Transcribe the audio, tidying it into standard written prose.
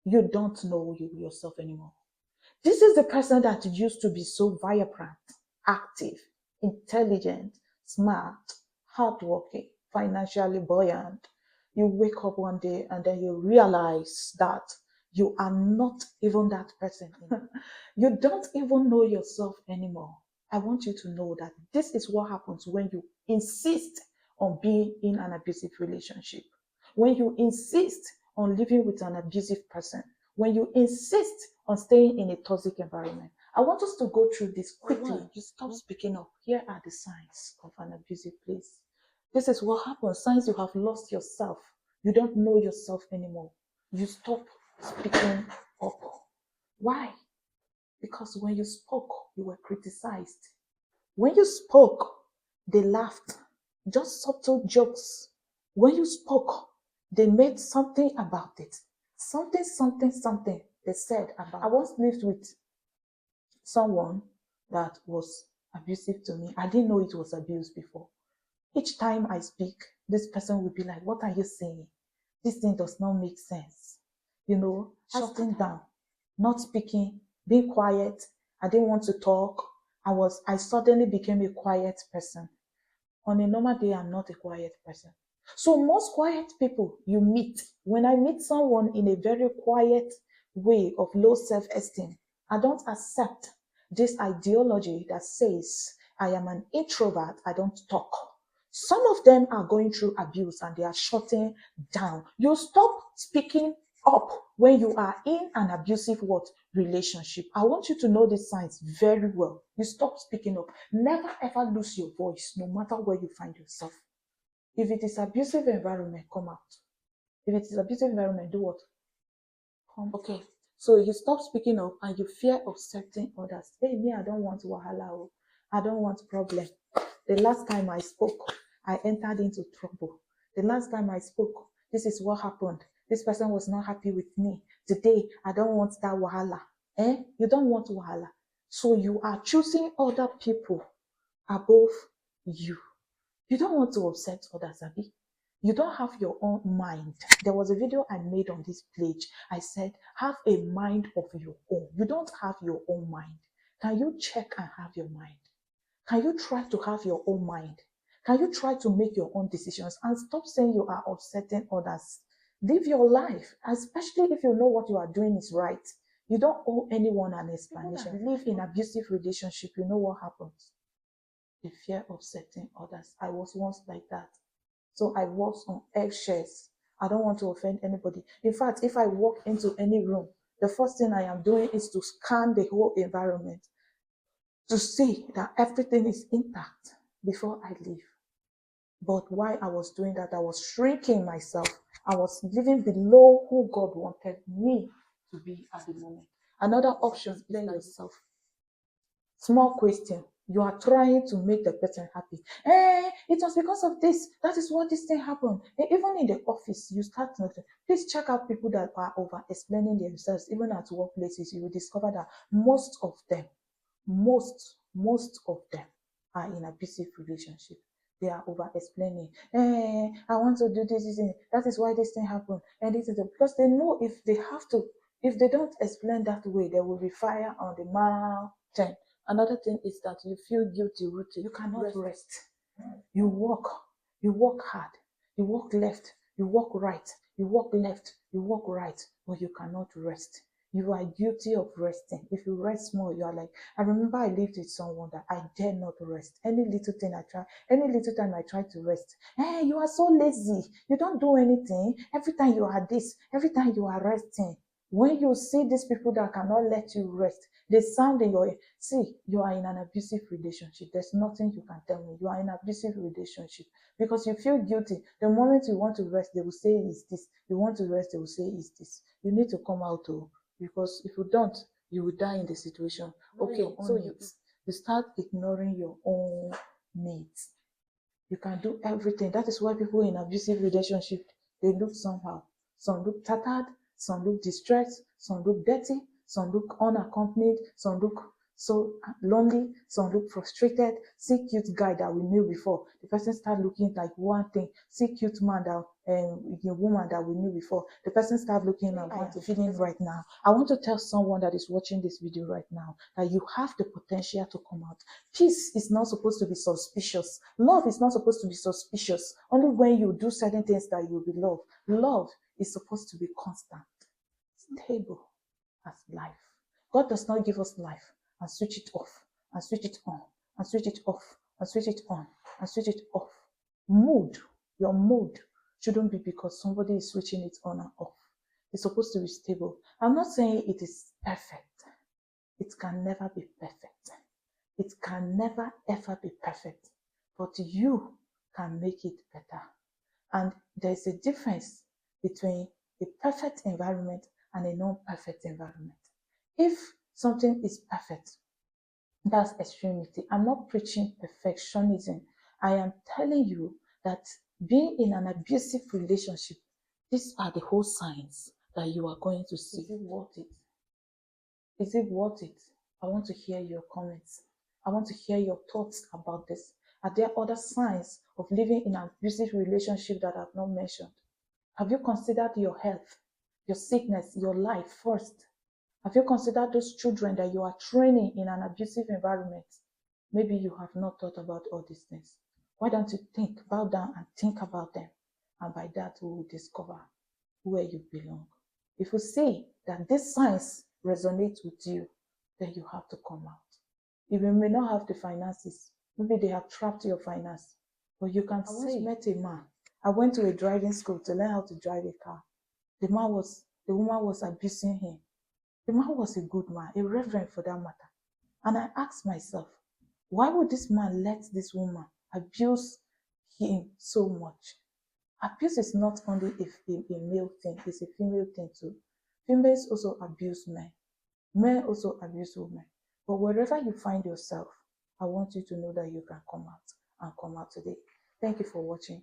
You don't know yourself anymore. This is the person that used to be so vibrant, active, intelligent, smart, hardworking, financially buoyant. You wake up one day and then you realize that you are not even that person. You don't even know yourself anymore. I want you to know that this is what happens when you insist on being in an abusive relationship. When you insist on living with an abusive person, when you insist on staying in a toxic environment. I want us to go through this quickly. You stop speaking up. Here are the signs of an abusive place. This is what happens. Signs you have lost yourself. You don't know yourself anymore. You stop speaking up. Why? Because when you spoke, you were criticized. When you spoke, they laughed. Just subtle jokes. When you spoke, they made something about it. Something they said about. I once lived with someone that was abusive to me. I didn't know it was abuse before. Each time I speak, this person will be like, what are you saying? This thing does not make sense. Shutting down, not speaking, being quiet. I didn't want to talk. I suddenly became a quiet person. On a normal day, I'm not a quiet person. So most quiet people you meet, when I meet someone in a very quiet way of low self-esteem, I don't accept this ideology that says I am an introvert, I don't talk. Some of them are going through abuse and they are shutting down. You stop speaking up when you are in an abusive relationship. I want you to know these signs very well. You stop speaking up. Never ever lose your voice, no matter where you find yourself. If it is abusive environment, come out. If it is abusive environment, do what? Come. Okay. So you stop speaking up and you fear upsetting others. Hey, me, I don't want wahala. I don't want problem. The last time I spoke, I entered into trouble. The last time I spoke, this is what happened. This person was not happy with me. Today, I don't want that wahala. You don't want wahala. So you are choosing other people above you. You don't want to upset others, Abi. You don't have your own mind. There was a video I made on this page. I said, have a mind of your own. You don't have your own mind. Can you check and have your mind? Can you try to have your own mind? Can you try to make your own decisions and stop saying you are upsetting others? Live your life, especially if you know what you are doing is right. You don't owe anyone an explanation. Live in abusive relationship, you know what happens. The fear of upsetting others. I was once like that. So I walk on eggshells. I don't want to offend anybody. In fact, if I walk into any room, the first thing I am doing is to scan the whole environment to see that everything is intact before I leave. But while I was doing that, I was shrinking myself. I was living below who God wanted me to be at the moment. Another option, blame yourself. Small question. You are trying to make the person happy. It was because of this. That is what this thing happened. Even in the office, you start noticing. Please check out people that are over explaining themselves. Even at workplaces, you will discover that most of them are in abusive relationship. They are over explaining. I want to do this. That is why this thing happened. And this is because they know if they don't explain that way, there will be fire on the mountain. Another thing is that you feel guilty, rooted. You cannot rest. You work hard. You work left. You work right. You work left. You work right, but you cannot rest. You are guilty of resting. If you rest more, you are like, I remember I lived with someone that I dare not rest. Any little time I try to rest. You are so lazy. You don't do anything. Every time you are this, every time you are resting. When you see these people that cannot let you rest, they sound in your ear. See, you are in an abusive relationship. There's nothing you can tell me. You are in an abusive relationship because you feel guilty. The moment you want to rest, they will say is this. You want to rest, they will say is this. You need to come out because if you don't, you will die in the situation. Okay, so you start ignoring your own needs. You can do everything. That is why people in abusive relationship, they look somehow. Some look tattered, some look distressed, some look dirty, some look unaccompanied, some look so lonely, some look frustrated. See cute guy that we knew before. The person start looking like one thing. See cute man that the woman that we knew before. The person start looking at what you're feeling right now. I want to tell someone that is watching this video right now that you have the potential to come out. Peace is not supposed to be suspicious. Love is not supposed to be suspicious. Only when you do certain things that you'll be loved. Love is supposed to be constant, stable as life. God does not give us life and switch it off, and switch it on, and switch it off, and switch it on, and switch it off. Your mood shouldn't be because somebody is switching it on and off. It's supposed to be stable. I'm not saying it is perfect. It can never be perfect. It can never ever be perfect. But you can make it better. And there's a difference between a perfect environment and a non-perfect environment. If something is perfect, that's extremity. I'm not preaching perfectionism. I am telling you that being in an abusive relationship, these are the whole signs that you are going to see. Is it worth it? Is it worth it? I want to hear your comments. I want to hear your thoughts about this. Are there other signs of living in an abusive relationship that I've not mentioned? Have you considered your health, your sickness, your life first? Have you considered those children that you are training in an abusive environment? Maybe you have not thought about all these things. Why don't you bow down and think about them? And by that, we will discover where you belong. If you see that these signs resonate with you, then you have to come out. If you may not have the finances, maybe they have trapped your finance, but you can say, I met a man. I went to a driving school to learn how to drive a car. The woman was abusing him. The man was a good man, a reverend for that matter. And I asked myself, why would this man let this woman abuse him so much? Abuse is not only a male thing, it's a female thing too. Females also abuse men. Men also abuse women. But wherever you find yourself, I want you to know that you can come out and come out today. Thank you for watching.